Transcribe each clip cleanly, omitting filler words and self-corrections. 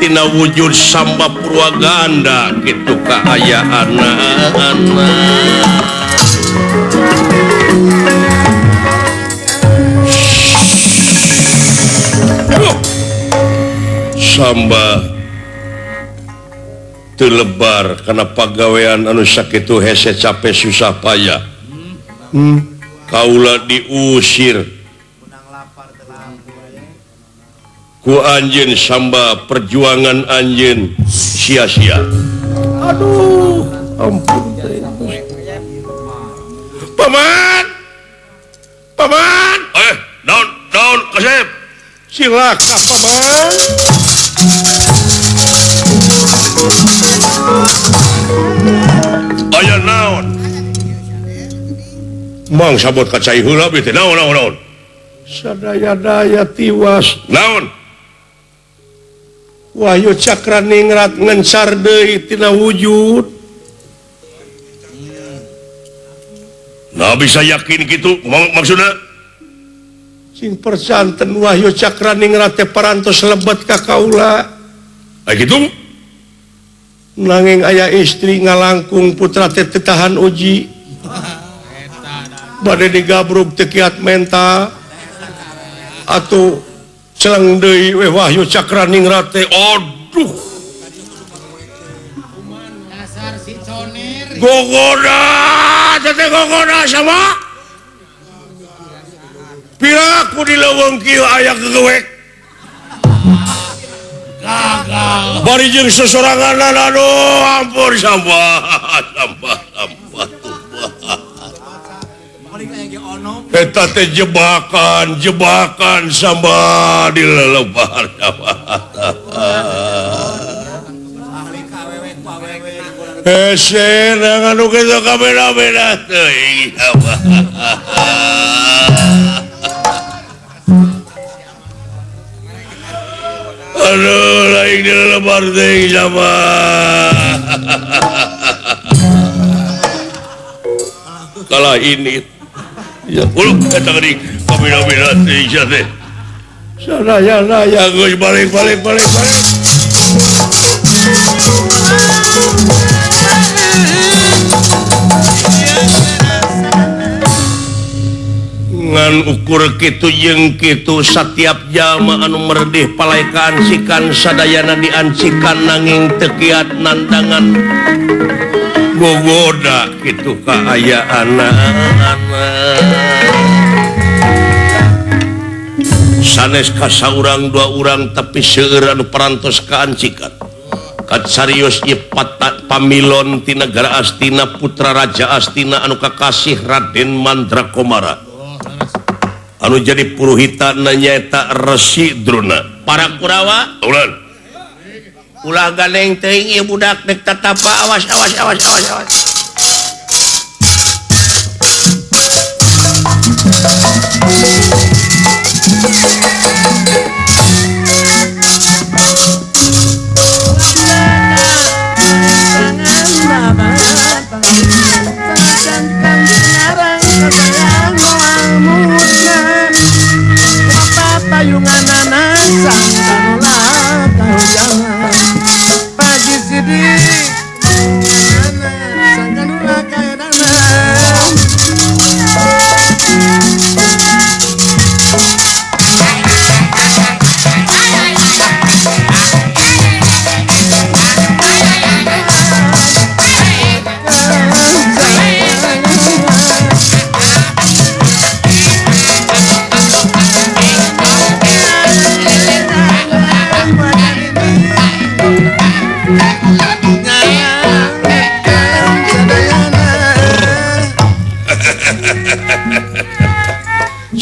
tina wujud samba purwaganda kitu kaayaan-na samba telebar karena pagawean anu sakitu hese capek susah payah kaula diusir ku anjeun samba perjuangan anjeun sia-sia. Aduh ampun paman daun kasep silakan paman. Aya naon mang sabot kacai heula beuh teh naon sadaya-daya tiwas naon Wahyu Cakraningrat ngencar deui tina wujud. Nah bisa yakin gitu maksudna sing persanten Wahyu Cakraningrat teh parantos lebet ka kaula gitu nanging aya istri ngalangkung putra teh tahan uji bade digabrug teu kiat mental atuh celang deui we Wahyu Cakraningrat teh aduh dasar si conir gogoda teh gogoda sama piraku di leuweung kieu aya gegewek gagal bari jeung sosorangan aduh ampun sampah eta teh jebakan samba di lelebar hese anu kitu kabeda-beda teuing aduh lain di lelebar teuing sama kalah ini ya uluk eta geuning kabeda-beda teuing sia teh sadaya-daya geus balik ngan ukur kitu jeung kitu setiap jalma anu merdeh palai kaancikan sadayana diancikan nanging teu kiat nandangan gogoda kitu kaayaanna sanes kasaurang dua urang tapi seueur anu parantos kaancikan kacarios ieu pamilon ti nagara Astina putra Raja Astina anu kakasih Raden Mandrakomara anu jadi puruhitana nyaeta Resi Drona para Kurawa ulah gandeng teuing ieu budak dek tatapa awas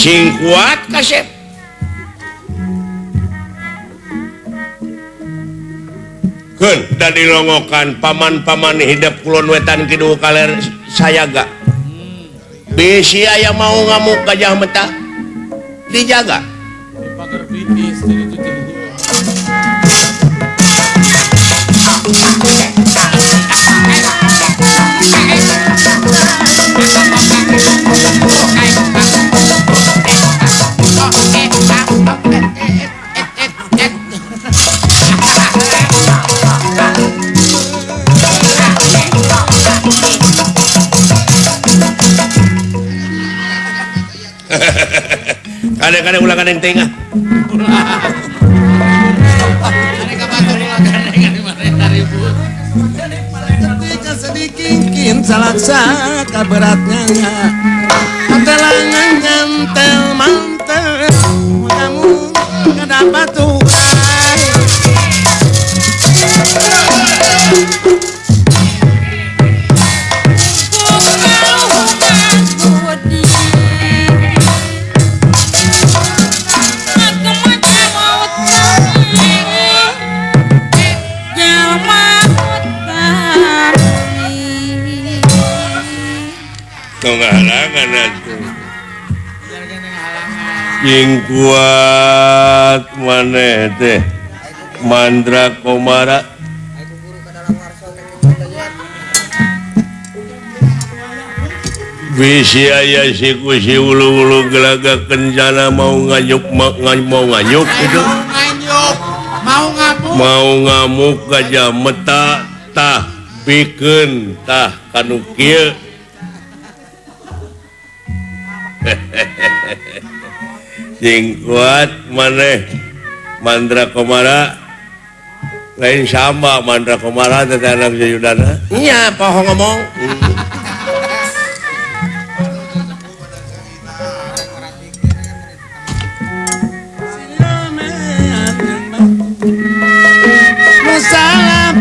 sing kuat kasep keun da dilongokan paman-paman hidup kulon wetan kidul kaler sayaga bisi aya mau ngamuk gajah meta dijaga pagar pitis Kadang-kadang ulah kadang tengah. Ketika sedikit salaksa kaberatnya telangan nyantel mantel kamu kedapat tuhan Halangan atuh. Jeung kuat maneh teh Mandra Komara. Bisi aya si kusi ulu-ulu gelaga kencana mau nganyuk mau nganyuk gitu. Mau ngamuk gajah meta tah bikeun tah kanu kieu. Sing kuat maneh Mandra Komara lain sama Mandra Komara teh anak Sayudana. Iya poho ngomong Musalah